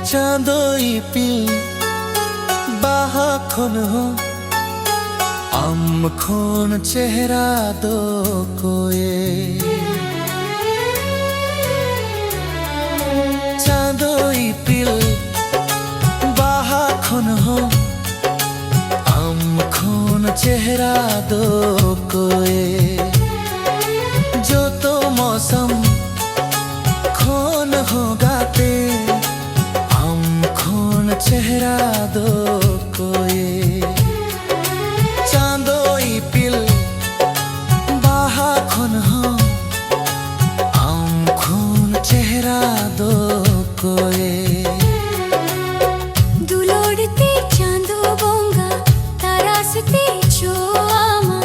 চাঁদই পিল বাহাখন হো আমখন চেহারা দো কোয়ে চাঁদই পিল বাহাখন হো আমখন চেহারা দো কোয়ে जो तो मौसम खोन हो गाते हम खोन चेहरा दो कोई चांदोई पिल बाहा खोन हो हम खोन चेहरा दो कोई दुलोड़ते चांदो बोंगा तारासते जो आमा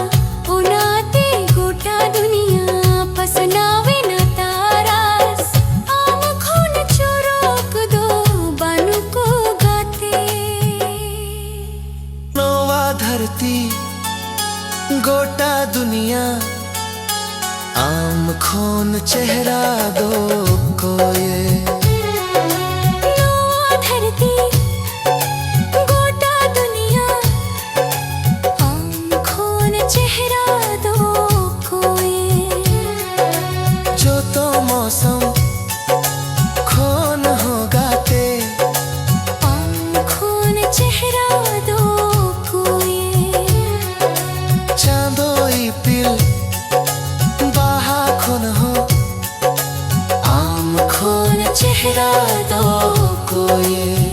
उनाते गोटा दुनिया पसनावे न तारास आम खून चोरोक दो बानु को गाते नोवा धरती गोटा दुनिया आम खून चेहरा दो कोई मौसम खोन हो गाते खून चेहरा दो कोई चांदोई पिल बाहा खून हो आम खून चेहरा दो कोई।